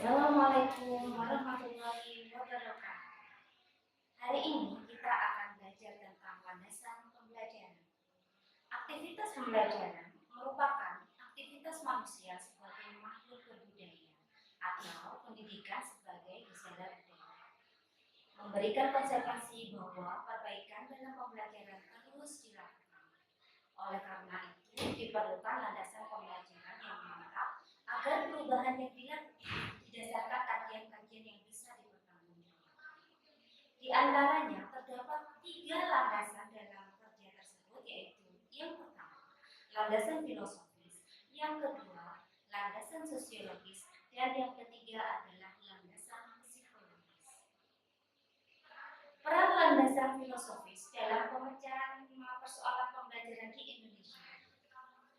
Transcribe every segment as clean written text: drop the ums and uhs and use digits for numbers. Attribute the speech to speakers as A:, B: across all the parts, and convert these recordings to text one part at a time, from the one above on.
A: Assalamualaikum warahmatullahi wabarakatuh. Hari ini kita akan belajar tentang landasan pembelajaran. Aktivitas pembelajaran merupakan aktivitas manusia sebagai makhluk berbudaya atau pendidikan sebagai gejala budaya. Memberikan konsekuensi bahwa perbaikan dalam pembelajaran terus dilakukan. Oleh karena itu, diperlukan landasan pembelajaran yang mantap agar perubahan yang dilakukan didasarkan kajian-kajian yang bisa dipertanggungjawabkan. Di antaranya terdapat 3 landasan dalam kerja tersebut, yaitu yang pertama, landasan filosofis, yang kedua, landasan sosiologis, dan yang ketiga adalah landasan psikologis. Peran landasan filosofis dalam pemecahan persoalan pembelajaran di Indonesia.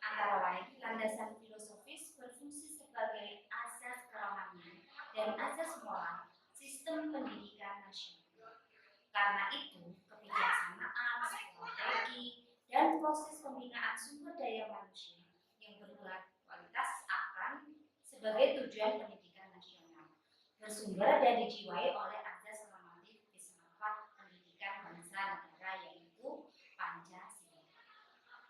A: Antara lain, landasan filosofis berfungsi sebagai asas kerohanian dan asas moral sistem pendidikan nasional. Karena itu, kebijaksanaan, strategi, dan proses pembinaan sumber daya manusia yang berkualitas akan sebagai tujuan pendidikan nasional, bersumber dan dijiwai oleh asas normatif filsafat pendidikan bangsa negara, yaitu Pancasila.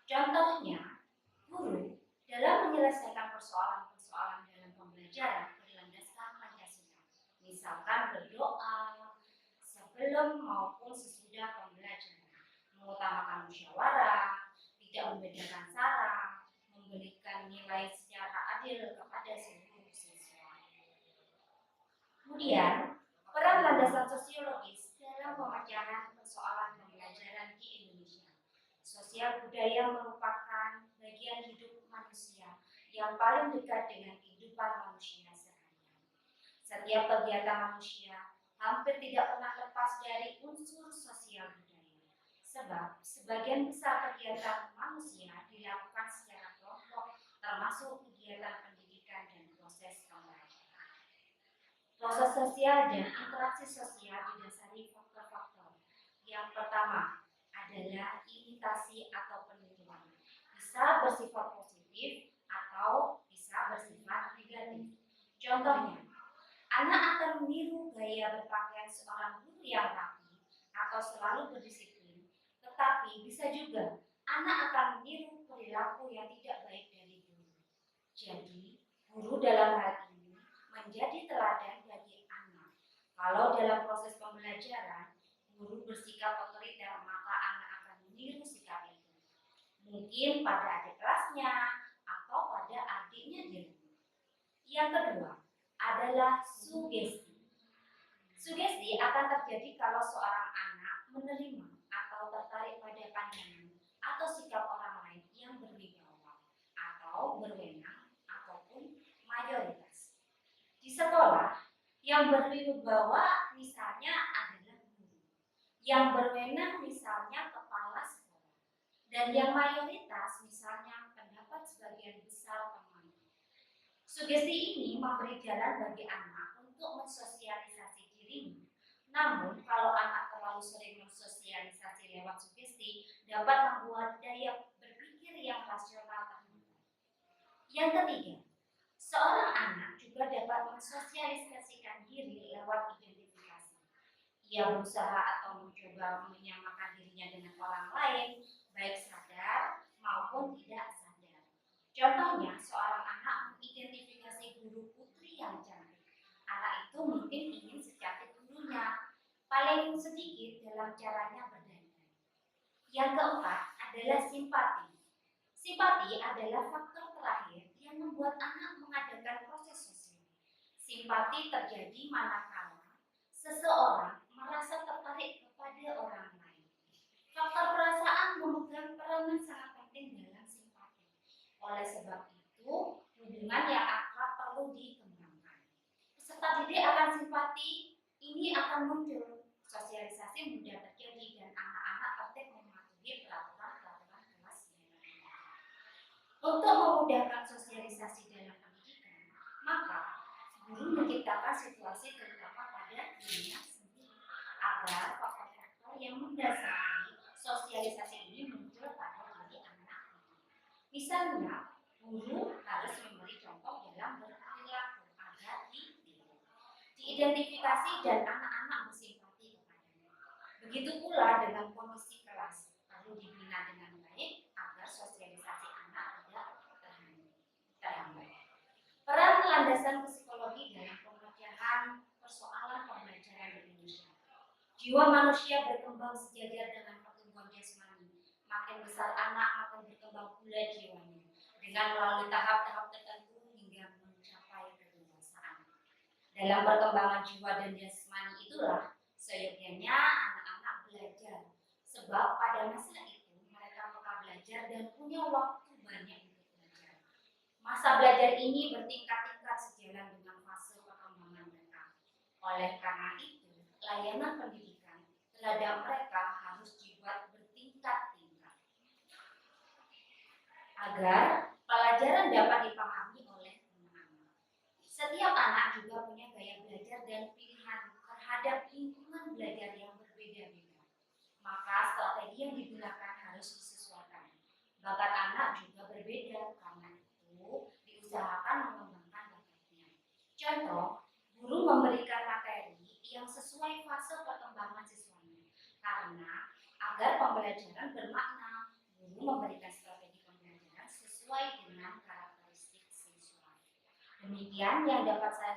A: Contohnya, guru dalam menyelesaikan persoalan-persoalan dalam pembelajaran berlandaskan Pancasila. Misalkan berdoa sebelum maupun sesudah pembelajaran, mengutamakan musyawarah, tidak membedakan sara, memberikan nilai secara adil kepada seluruh siswa. Kemudian, peran landasan sosiologis dalam pemecahan persoalan pembelajaran di Indonesia. Sosial budaya merupakan bagian hidup manusia yang paling dekat dengan kehidupan manusia sehari-hari. Setiap kegiatan manusia hampir tidak pernah lepas dari unsur sosial budaya, sebab sebagian besar kegiatan manusia dilakukan secara kelompok, termasuk kegiatan pendidikan dan proses pembelajaran. Proses sosial dan interaksi sosial didasari faktor-faktor. Yang pertama adalah imitasi atau peniruan. Bisa bersifat positif atau bisa bersifat negatif. Contohnya, anak akan meniru gaya berpakaian seorang guru yang rapi atau selalu berdisiplin, tetapi bisa juga anak akan meniru perilaku yang tidak baik dari guru. Jadi, guru dalam hal ini menjadi teladan bagi anak. Kalau dalam proses pembelajaran, guru bersikap otoriter, maka anak akan meniru sikap itu. Mungkin pada adik kelasnya atau pada adiknya di rumah. Yang kedua adalah sugesti. Sugesti akan terjadi kalau seorang anak menerima atau tertarik pada pandangan atau sikap orang lain yang berwibawa atau berwenang ataupun mayoritas. Di sekolah, yang berwibawa misalnya adalah guru, yang berwenang misalnya kepala sekolah, dan yang mayoritas misalnya pendapat sebagian besar pemain. Sugesti ini memberi jalan bagi anak untuk mensosialisasi dirinya. Namun, kalau anak terlalu sering mensosialisasi lewat sugesti, dapat membuat daya berpikir yang rasional terhambat. Yang ketiga, seorang anak juga dapat mensosialisasikan diri lewat identifikasi. Ia berusaha atau mencoba menyamakan dirinya dengan orang lain, baik sadar maupun tidak sadar. Contohnya, seorang anak mengidentifikasi guru putri yang cantik. Anak itu mungkin ingin secantik gurunya, paling sedikit dalam caranya berdandan. Yang keempat adalah simpati. Simpati adalah faktor terakhir yang membuat anak mengadakan proses sosial. Simpati terjadi manakala seseorang merasa tertarik kepada orang lain. Faktor perasaan memegang peranan sangat penting dalam simpati. Oleh sebab itu, hubungan yang akrab perlu dikembangkan. Peserta Peserta didik akan simpati, ini akan muncul. Sosialisasi mudah terjadi dan anak-anak tertib mematuhi peraturan-peraturan kelas yang ada. Untuk memudahkan sosialisasi dalam pendidikan, maka guru menciptakan situasi terutama pada dirinya sendiri agar faktor-faktor yang mendasari sosialisasi ini muncul pada diri anak. Misalnya, guru harus memberi contoh dalam berperilaku agar diidentifikasi dan anak-anak bersimpati kepadanya. Begitu pula dengan kondisi kelas, perlu dibina dengan baik agar sosialisasi anak tidak terhambat. Peran landasan psikologi dalam pemecahan persoalan pembelajaran di Indonesia. Jiwa manusia berkembang sejajar dengan pertumbuhan jasmani. Makin besar anak, makin berkembang pula jiwanya, dengan melalui tahap-tahap tertentu hingga mencapai kedewasaan. Dalam perkembangan jiwa dan jasmani itulah seyogyanya anak-anak belajar, sebab pada masa itu mereka peka belajar dan punya waktu banyak untuk belajar. Masa belajar ini bertingkat-tingkat sejalan dengan fase perkembangan mereka. Oleh karena itu, layanan pendidikan terhadap mereka harus dibuat bertingkat-tingkat agar pelajaran dapat dipahami oleh anak-anak. Setiap anak juga punya gaya belajar dan pilihan terhadap lingkungan belajar yang berbeda-beda. Maka strategi yang digunakan harus disesuaikan. Bakat anak juga berbeda, karena itu diusahakan mengembangkan bakatnya. Contoh, guru memberikan materi yang sesuai fase perkembangan siswanya. Karena agar pembelajaran bermakna, guru memberikan strategi pembelajaran sesuai dengan karakteristik siswa. Demikian yang dapat saya